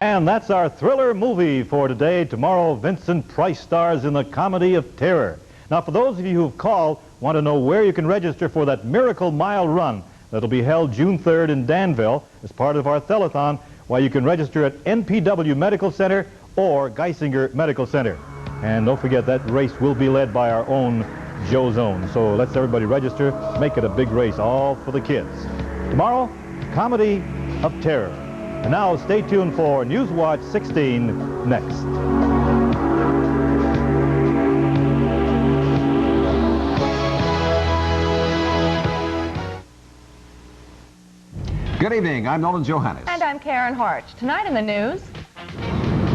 And that's our thriller movie for today. Tomorrow, Vincent Price stars in the comedy of terror. Now, for those of you who've called, want to know where you can register for that Miracle Mile Run that'll be held June 3rd in Danville as part of our telethon, well, you can register at NPW Medical Center or Geisinger Medical Center. And don't forget, that race will be led by our own Joe Zone. So let's everybody register, make it a big race, all for the kids. Tomorrow, comedy of terror. And now stay tuned for Newswatch 16 next. Good evening, I'm Nolan Johannes. And I'm Karen Harch. Tonight in the news,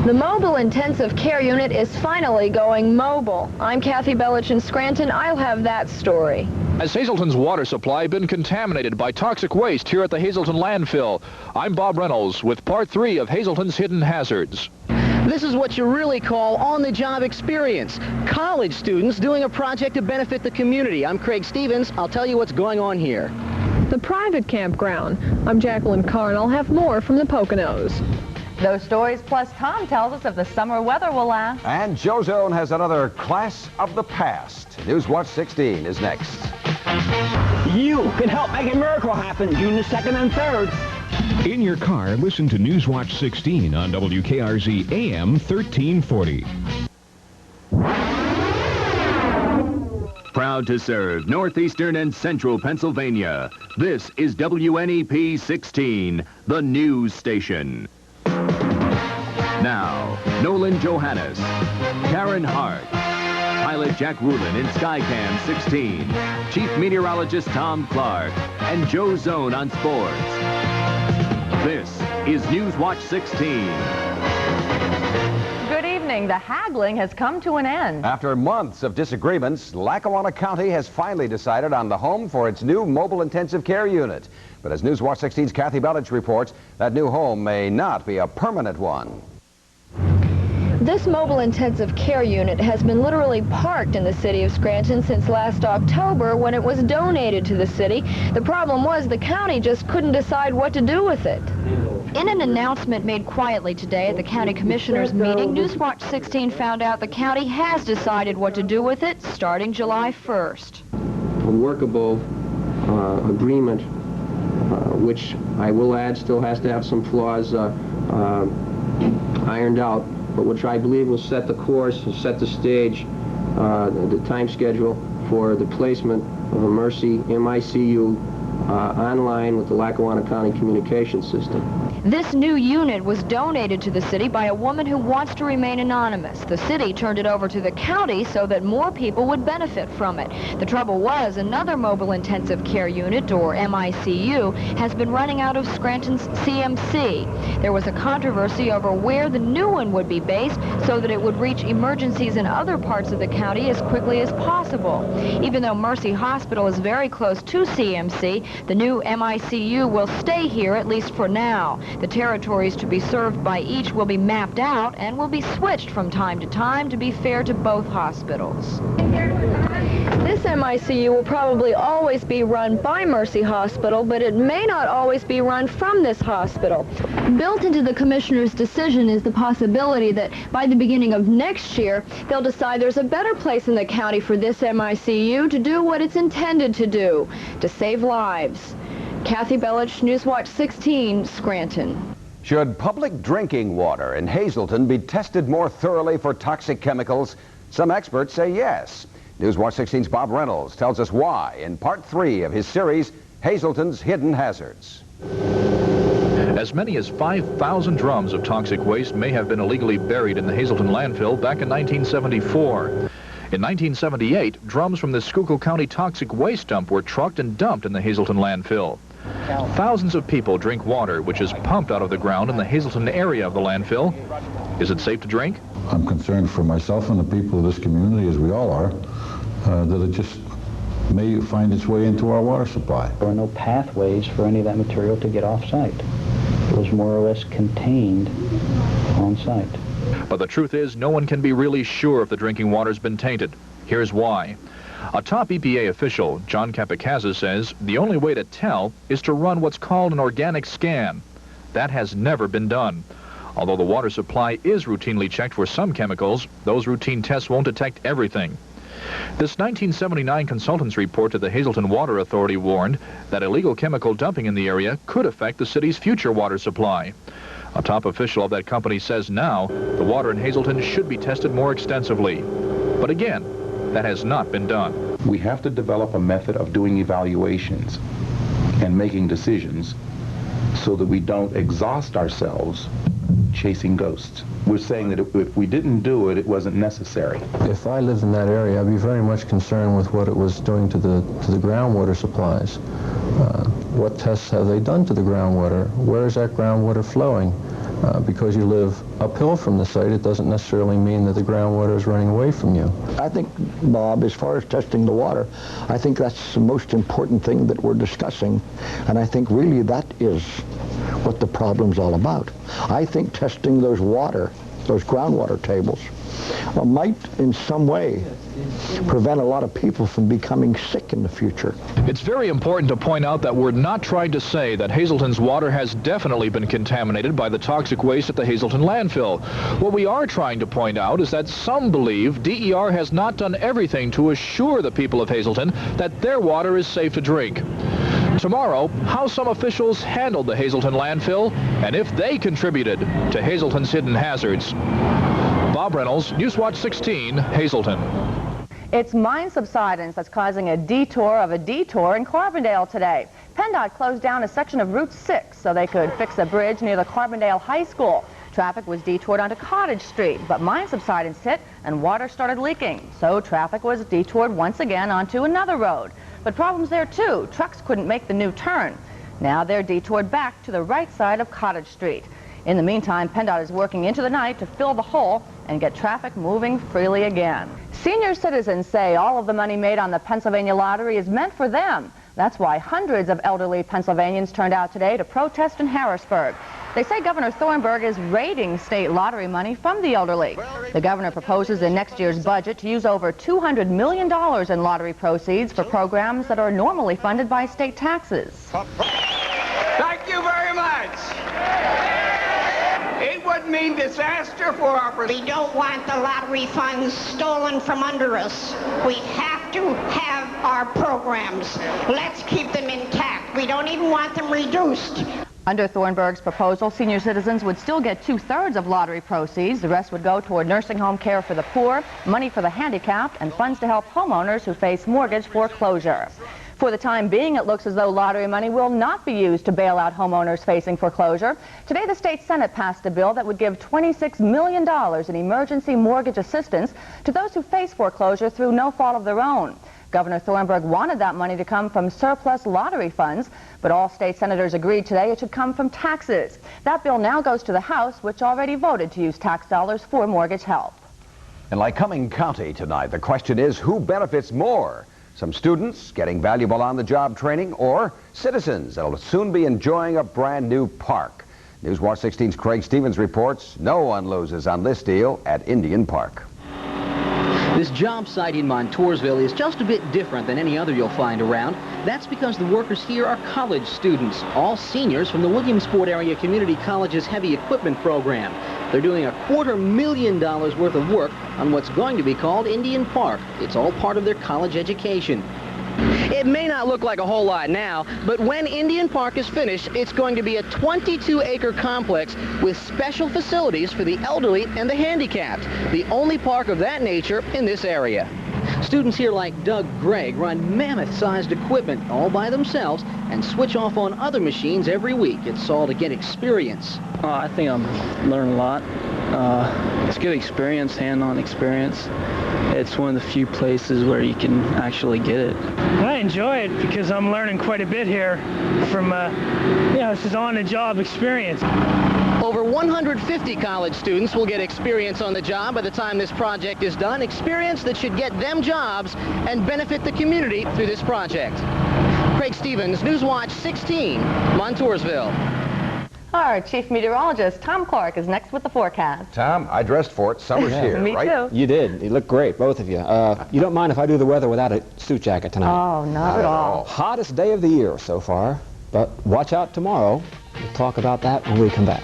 the mobile intensive care unit is finally going mobile. I'm Kathi Belich in Scranton. I'll have that story. Has Hazleton's water supply been contaminated by toxic waste here at the Hazleton landfill? I'm Bob Reynolds with part 3 of Hazleton's hidden hazards. This is what you really call on-the-job experience. College students doing a project to benefit the community. I'm Craig Stevens. I'll tell you what's going on here. The private campground. I'm Jacqueline Carr, and I'll have more from the Poconos. those stories, plus Tom tells us if the summer weather will last. And Joe Zone has another class of the past. Newswatch 16 is next. You can help make a miracle happen June the 2nd and 3rd. In your car, listen to Newswatch 16 on WKRZ AM 1340. Proud to serve northeastern and central Pennsylvania. This is WNEP 16, the news station. Now, Nolan Johannes, Karen Harch, pilot Jack Rulin in Skycam 16, Chief Meteorologist Tom Clark, and Joe Zone on sports. This is Newswatch 16. Good evening. The haggling has come to an end. After months of disagreements, Lackawanna County has finally decided on the home for its new mobile intensive care unit. But as Newswatch 16's Kathi Belich reports, that new home may not be a permanent one. This mobile intensive care unit has been literally parked in the city of Scranton since last October when it was donated to the city. The problem was the county just couldn't decide what to do with it. In an announcement made quietly today at the county commissioners meeting, Newswatch 16 found out the county has decided what to do with it starting July 1st. A workable agreement, which I will add still has to have some flaws ironed out, but which I believe will set the course, set the stage, the time schedule for the placement of a Mercy M.I.C.U. Online with the Lackawanna County communication system. This new unit was donated to the city by a woman who wants to remain anonymous. The city turned it over to the county so that more people would benefit from it. The trouble was another mobile intensive care unit, or M.I.C.U., has been running out of Scranton's CMC. There was a controversy over where the new one would be based so that it would reach emergencies in other parts of the county as quickly as possible. Even though Mercy Hospital is very close to CMC, the new M.I.C.U. will stay here, at least for now. The territories to be served by each will be mapped out and will be switched from time to time to be fair to both hospitals. This M.I.C.U. will probably always be run by Mercy Hospital, but it may not always be run from this hospital. Built into the commissioner's decision is the possibility that by the beginning of next year, they'll decide there's a better place in the county for this M.I.C.U. to do what it's intended to do, to save lives. Kathi Belich, Newswatch 16, Scranton. Should public drinking water in Hazleton be tested more thoroughly for toxic chemicals? Some experts say yes. Newswatch 16's Bob Reynolds tells us why in part 3 of his series, Hazleton's Hidden Hazards. As many as 5,000 drums of toxic waste may have been illegally buried in the Hazleton landfill back in 1974. In 1978, drums from the Schuylkill County toxic waste dump were trucked and dumped in the Hazleton landfill. Thousands of people drink water which is pumped out of the ground in the Hazleton area of the landfill. Is it safe to drink? I'm concerned for myself and the people of this community, as we all are, that it just may find its way into our water supply. There were no pathways for any of that material to get off-site. It was more or less contained on-site. But the truth is, no one can be really sure if the drinking water's been tainted. Here's why. A top EPA official, John Capicazza, says the only way to tell is to run what's called an organic scan. That has never been done. Although the water supply is routinely checked for some chemicals, those routine tests won't detect everything. This 1979 consultant's report to the Hazleton Water Authority warned that illegal chemical dumping in the area could affect the city's future water supply. A top official of that company says now the water in Hazleton should be tested more extensively. But again, that has not been done. We have to develop a method of doing evaluations and making decisions so that we don't exhaust ourselves chasing ghosts. We're saying that if we didn't do it, it wasn't necessary. If I lived in that area, I'd be very much concerned with what it was doing to the groundwater supplies. What tests have they done to the groundwater? Where is that groundwater flowing? Because you live uphill from the site, it doesn't necessarily mean that the groundwater is running away from you. I think, Bob, as far as testing the water, I think that's the most important thing that we're discussing, and I think really that is what the problem's all about. I think testing those groundwater tables, might in some way prevent a lot of people from becoming sick in the future. It's very important to point out that we're not trying to say that Hazleton's water has definitely been contaminated by the toxic waste at the Hazleton landfill. What we are trying to point out is that some believe DER has not done everything to assure the people of Hazleton that their water is safe to drink. Tomorrow, how some officials handled the Hazleton landfill and if they contributed to Hazleton's hidden hazards. Bob Reynolds, Newswatch 16, Hazleton. It's mine subsidence that's causing a detour of a detour in Carbondale today. PennDOT closed down a section of Route 6 so they could fix a bridge near the Carbondale High School. Traffic was detoured onto Cottage Street, but mine subsidence hit and water started leaking. So traffic was detoured once again onto another road. But problems there too. Trucks couldn't make the new turn. Now they're detoured back to the right side of Cottage Street. In the meantime, PennDOT is working into the night to fill the hole and get traffic moving freely again. Senior citizens say all of the money made on the Pennsylvania lottery is meant for them. That's why hundreds of elderly Pennsylvanians turned out today to protest in Harrisburg. They say Governor Thornburg is raiding state lottery money from the elderly. The governor proposes in next year's budget to use over $200 million in lottery proceeds for programs that are normally funded by state taxes. Thank you very much. It would mean disaster for our... We don't want the lottery funds stolen from under us. We have to have our programs. Let's keep them intact. We don't even want them reduced. Under Thornburg's proposal, senior citizens would still get 2/3 of lottery proceeds. The rest would go toward nursing home care for the poor, money for the handicapped, and funds to help homeowners who face mortgage foreclosure. For the time being, it looks as though lottery money will not be used to bail out homeowners facing foreclosure. Today, the state Senate passed a bill that would give $26 million in emergency mortgage assistance to those who face foreclosure through no fault of their own. Governor Thornburg wanted that money to come from surplus lottery funds, but all state senators agreed today it should come from taxes. That bill now goes to the House, which already voted to use tax dollars for mortgage help. In Lycoming County tonight, the question is, who benefits more? Some students getting valuable on-the-job training, or citizens that'll soon be enjoying a brand new park? Newswatch 16's Craig Stevens reports no one loses on this deal at Indian Park. This job site in Montoursville is just a bit different than any other you'll find around. That's because the workers here are college students, all seniors from the Williamsport Area Community College's heavy equipment program. They're doing $250,000 worth of work on what's going to be called Indian Park. It's all part of their college education. It may not look like a whole lot now, but when Indian Park is finished, it's going to be a 22-acre complex with special facilities for the elderly and the handicapped, the only park of that nature in this area. Students here like Doug Gregg run mammoth-sized equipment all by themselves and switch off on other machines every week. It's all to get experience. I think I'm learning a lot. It's good experience, hand-on experience. It's one of the few places where you can actually get it. I enjoy it because I'm learning quite a bit here from, this is on-the-job experience. Over 150 college students will get experience on the job by the time this project is done, experience that should get them jobs and benefit the community through this project. Craig Stevens, Newswatch 16, Montoursville. Our chief meteorologist, Tom Clark, is next with the forecast. Tom, I dressed for it. Summer's here, Me right? too. You did. You look great, both of you. You don't mind if I do the weather without a suit jacket tonight? Oh, not at all. Hottest day of the year so far, but watch out tomorrow. We'll talk about that when we come back.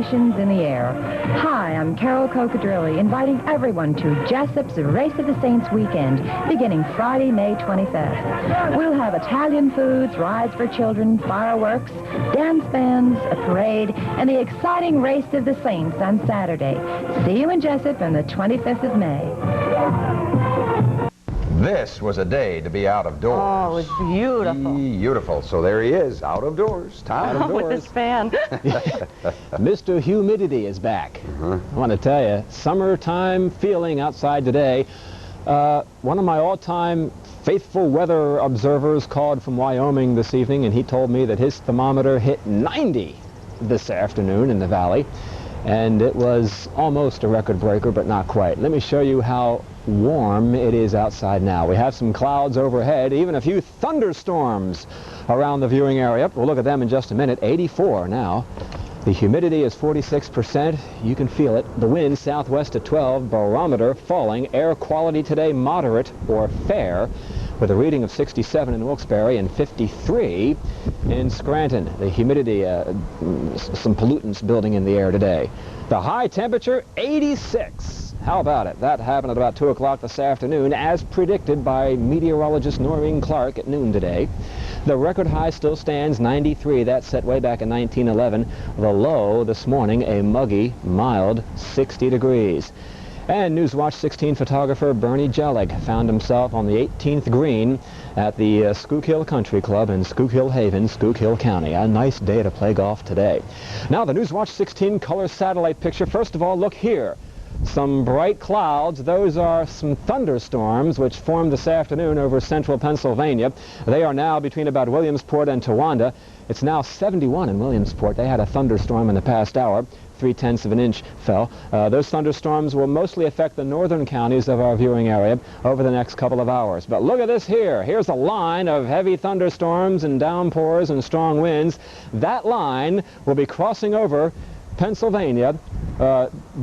celebrations in the air. Hi, I'm Carol Cocadrilli, inviting everyone to Jessup's Race of the Saints weekend, beginning Friday, May 25th. We'll have Italian foods, rides for children, fireworks, dance bands, a parade, and the exciting Race of the Saints on Saturday. See you in Jessup on the 25th of May. This was a day to be out of doors. Oh, it was beautiful. Beautiful. So there he is, out of doors. Tom. With his fan. Mr. Humidity is back. I want to tell you, summertime feeling outside today. One of my all-time faithful weather observers called from Wyoming this evening, and he told me that his thermometer hit 90 this afternoon in the valley, and it was almost a record breaker, but not quite. Let me show you how warm it is outside now. We have some clouds overhead, even a few thunderstorms around the viewing area. We'll look at them in just a minute. 84 now. The humidity is 46%. You can feel it. The wind southwest at 12. Barometer falling. Air quality today moderate or fair, with a reading of 67 in Wilkes-Barre and 53 in Scranton. The humidity, some pollutants building in the air today. The high temperature, 86. How about it? That happened at about 2 o'clock this afternoon, as predicted by meteorologist Noreen Clark at noon today. The record high still stands, 93. That's set way back in 1911. The low this morning, a muggy, mild 60 degrees. And Newswatch 16 photographer Bernie Jellig found himself on the 18th green at the Schuylkill Country Club in Schuylkill Haven, Schuylkill County. A nice day to play golf today. Now the Newswatch 16 color satellite picture. First of all, look here. Some bright clouds. Those are some thunderstorms which formed this afternoon over central Pennsylvania. They are now between about Williamsport and Towanda. It's now 71 in Williamsport. They had a thunderstorm in the past hour. 3/10 of an inch fell. Those thunderstorms will mostly affect the northern counties of our viewing area over the next couple of hours. But look at this here. Here's a line of heavy thunderstorms and downpours and strong winds. That line will be crossing over Pennsylvania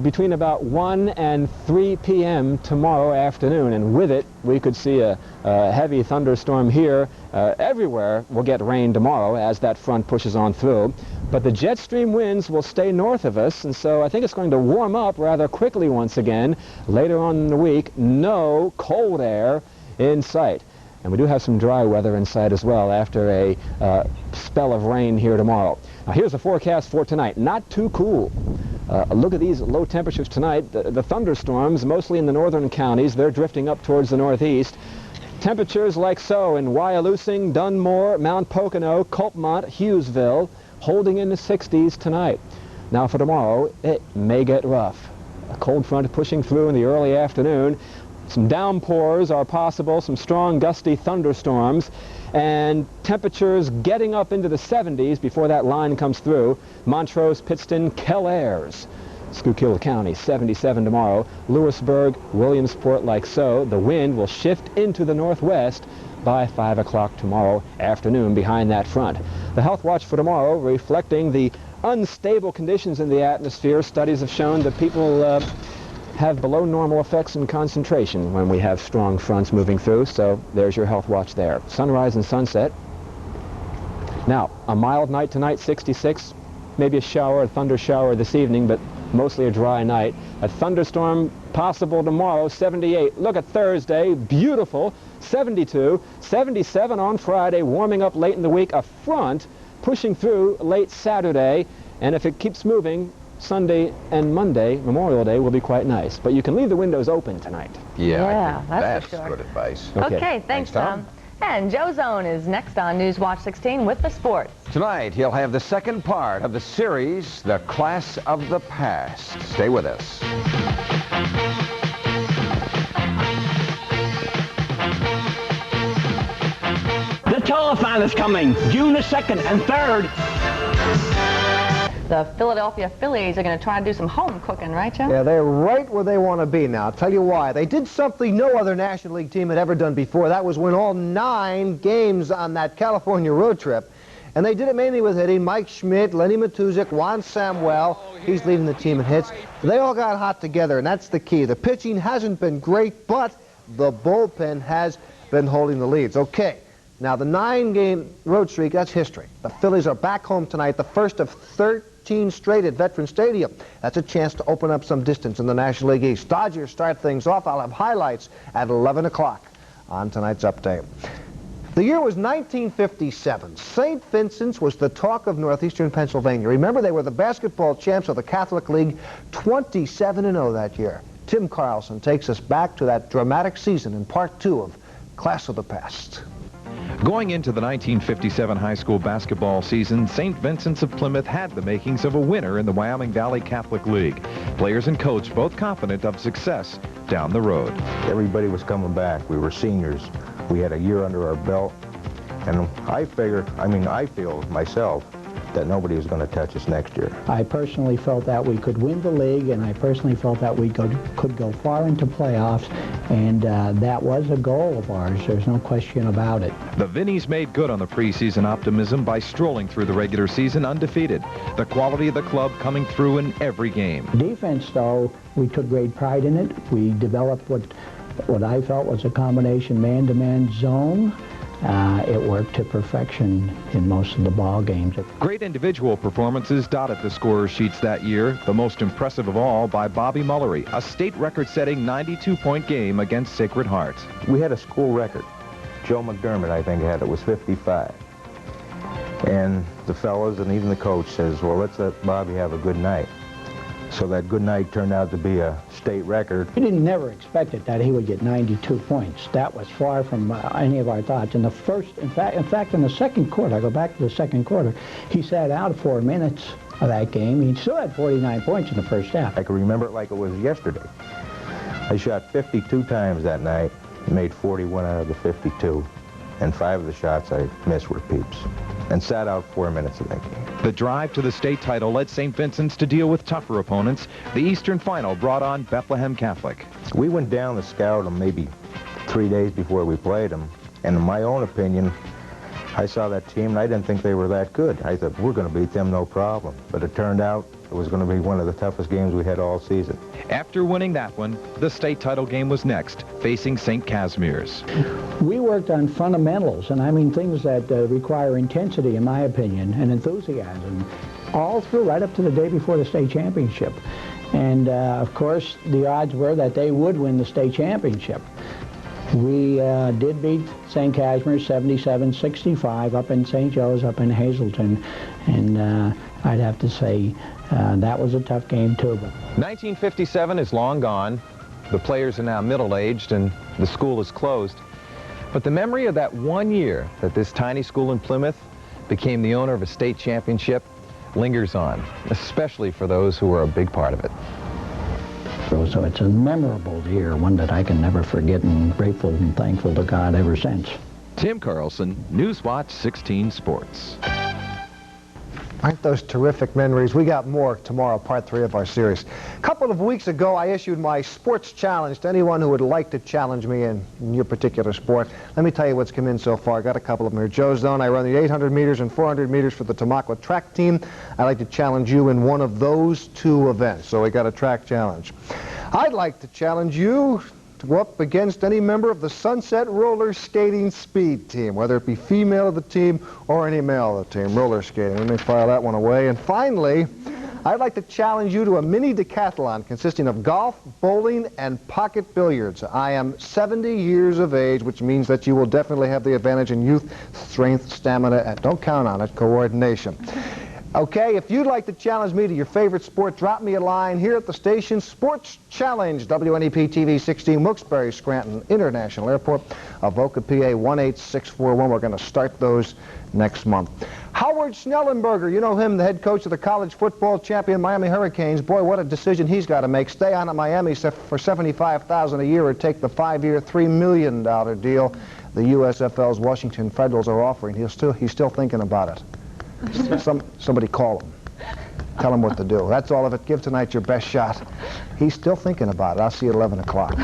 between about 1 and 3 p.m. tomorrow afternoon, and with it we could see a heavy thunderstorm here. Everywhere we'll get rain tomorrow as that front pushes on through, but the jet stream winds will stay north of us, and so I think it's going to warm up rather quickly once again later on in the week. No cold air in sight. And we do have some dry weather in sight as well after a spell of rain here tomorrow. Now here's the forecast for tonight. Not too cool. Look at these low temperatures tonight. The thunderstorms, mostly in the northern counties, they're drifting up towards the northeast. Temperatures like so in Wyalusing, Dunmore, Mount Pocono, Colpmont, Hughesville, holding in the 60s tonight. Now for tomorrow, it may get rough. A cold front pushing through in the early afternoon. Some downpours are possible, some strong gusty thunderstorms, and temperatures getting up into the 70s before that line comes through. Montrose, Pittston, Kelairs, Schuylkill County, 77 tomorrow. Lewisburg, Williamsport, like so. The wind will shift into the northwest by 5 o'clock tomorrow afternoon behind that front. The health watch for tomorrow reflecting the unstable conditions in the atmosphere. Studies have shown that people have below normal effects in concentration when we have strong fronts moving through, so there's your health watch there. Sunrise and sunset. Now, a mild night tonight, 66. Maybe a shower, a thunder shower this evening, but mostly a dry night. A thunderstorm possible tomorrow, 78. Look at Thursday, beautiful, 72. 77 on Friday, warming up late in the week. A front pushing through late Saturday, and if it keeps moving, Sunday and Monday, Memorial Day, will be quite nice. But you can leave the windows open tonight. Yeah, I think that's for sure. Good advice. Okay, thanks, Tom. And Joe Zone is next on Newswatch 16 with the sports. Tonight, he'll have the second part of the series, The Class of the Past. Stay with us. The telethon is coming, June the 2nd and 3rd. The Philadelphia Phillies are going to try to do some home cooking, right, Joe? Yeah, they're right where they want to be now. I'll tell you why. They did something no other National League team had ever done before. That was win all 9 games on that California road trip. And they did it mainly with hitting. Mike Schmidt, Lenny Matuszak, Juan Samuel. He's leading the team in hits. They all got hot together, and that's the key. The pitching hasn't been great, but the bullpen has been holding the leads. Okay. Now, the 9-game road streak, that's history. The Phillies are back home tonight, the first of 13 13 straight at Veterans Stadium. That's a chance to open up some distance in the National League East. Dodgers start things off. I'll have highlights at 11 o'clock on tonight's update. The year was 1957. St. Vincent's was the talk of northeastern Pennsylvania. Remember, they were the basketball champs of the Catholic League, 27-0 that year. Tim Karlson takes us back to that dramatic season in part 2 of Class of the Past. Going into the 1957 high school basketball season, St. Vincent's of Plymouth had the makings of a winner in the Wyoming Valley Catholic League. Players and coach both confident of success down the road. Everybody was coming back. We were seniors. We had a year under our belt. And I feel myself that nobody was going to touch us next year. I personally felt that we could win the league, and I personally felt that we could go far into playoffs, and that was a goal of ours. There's no question about it. The Vinnies made good on the preseason optimism by strolling through the regular season undefeated. The quality of the club coming through in every game. Defense, though, we took great pride in it. We developed what I felt was a combination man-to-man zone. It worked to perfection in most of the ball games. Great individual performances dotted the scorer sheets that year, the most impressive of all by Bobby Mullery, a state record-setting 92-point game against Sacred Heart. We had a school record. Joe McDermott, I think, had it, was 55. And the fellas and even the coach says, well, let's let Bobby have a good night. So that good night turned out to be a state record. We didn't never expected that he would get 92 points. That was far from any of our thoughts. In the first, in fact, in the second quarter, I go back to the second quarter, he sat out 4 minutes of that game. He still had 49 points in the first half. I can remember it like it was yesterday. I shot 52 times that night, made 41 out of the 52, and 5 of the shots I missed were peeps, and sat out 4 minutes of that game. The drive to the state title led St. Vincent's to deal with tougher opponents. The Eastern Final brought on Bethlehem Catholic. We went down to scout them maybe 3 days before we played them, and in my own opinion, I saw that team and I didn't think they were that good. I thought, we're going to beat them no problem. But it turned out it was going to be one of the toughest games we had all season. After winning that one, the state title game was next, facing St. Casimir's. We worked on fundamentals, and I mean things that require intensity, in my opinion, and enthusiasm, all through right up to the day before the state championship. And, of course, the odds were that they would win the state championship. We did beat St. Casimir's 77-65 up in St. Joe's, up in Hazleton, and I'd have to say that was a tough game, too. 1957 is long gone. The players are now middle-aged, and the school is closed. But the memory of that one year that this tiny school in Plymouth became the owner of a state championship lingers on, especially for those who were a big part of it. So it's a memorable year, one that I can never forget, and grateful and thankful to God ever since. Tim Karlson, Newswatch 16 Sports. Aren't those terrific memories? We got more tomorrow, part 3 of our series. A couple of weeks ago, I issued my sports challenge to anyone who would like to challenge me in your particular sport. Let me tell you what's come in so far. I got a couple of them here. Joe Zone, I run the 800 meters and 400 meters for the Tamaqua track team. I'd like to challenge you in one of those 2 events. So we got a track challenge. I'd like to challenge you to go up against any member of the Sunset Roller Skating Speed Team, whether it be female of the team or any male of the team, roller skating. Let me file that one away. And finally, I'd like to challenge you to a mini decathlon consisting of golf, bowling, and pocket billiards. I am 70 years of age, which means that you will definitely have the advantage in youth, strength, stamina, and don't count on it, coordination. Okay, if you'd like to challenge me to your favorite sport, drop me a line here at the station. Sports Challenge, WNEP TV 16, Wilkes-Barre, Scranton International Airport, Avoca, PA 18641. We're going to start those next month. Howard Schnellenberger, you know him, the head coach of the college football champion Miami Hurricanes. Boy, what a decision he's got to make. Stay on at Miami for $75,000 a year or take the 5-year, $3 million deal the USFL's Washington Federals are offering. He's still thinking about it. Somebody call him. Tell him what to do. That's all of it. Give tonight your best shot. He's still thinking about it. I'll see you at 11 o'clock.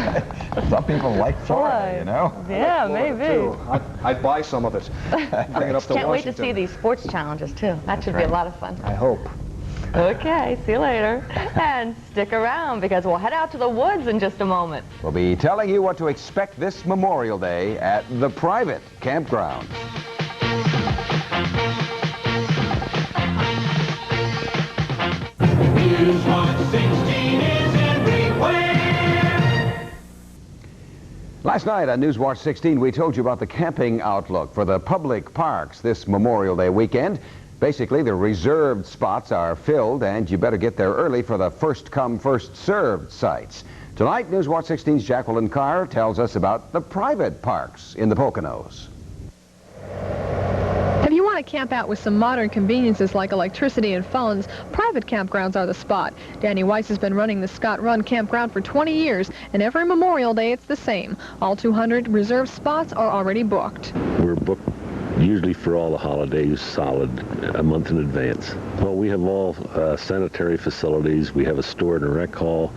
Some people like Florida, you know? Yeah, maybe. I'd buy some of it. Bring it up to Can't Washington. wait to see these sports challenges, too. That should be a lot of fun. I hope. Okay, see you later. And stick around, because we'll head out to the woods in just a moment. We'll be telling you what to expect this Memorial Day at the private campground. Last night on Newswatch 16, we told you about the camping outlook for the public parks this Memorial Day weekend. Basically, the reserved spots are filled, and you better get there early for the first-come, first-served sites. Tonight, Newswatch 16's Jacqueline Carr tells us about the private parks in the Poconos. If you want to camp out with some modern conveniences like electricity and phones, private campgrounds are the spot. Danny Weiss has been running the Scott Run campground for 20 years, and every Memorial Day it's the same. All 200 reserved spots are already booked. We're booked usually for all the holidays solid a month in advance. Well, we have all sanitary facilities. We have a store and a rec hall.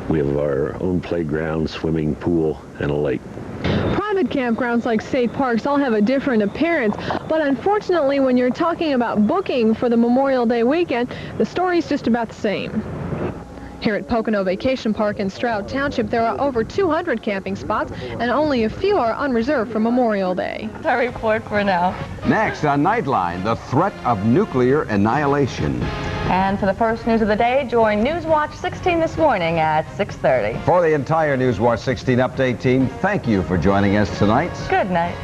We have our own playground, swimming pool, and a lake. Private campgrounds like state parks all have a different appearance, but unfortunately when you're talking about booking for the Memorial Day weekend, the story's just about the same. Here at Pocono Vacation Park in Stroud Township, there are over 200 camping spots, and only a few are unreserved for Memorial Day. That's our report for now. Next on Nightline, the threat of nuclear annihilation. And for the first news of the day, join Newswatch 16 this morning at 6:30. For the entire Newswatch 16 update team, thank you for joining us tonight. Good night.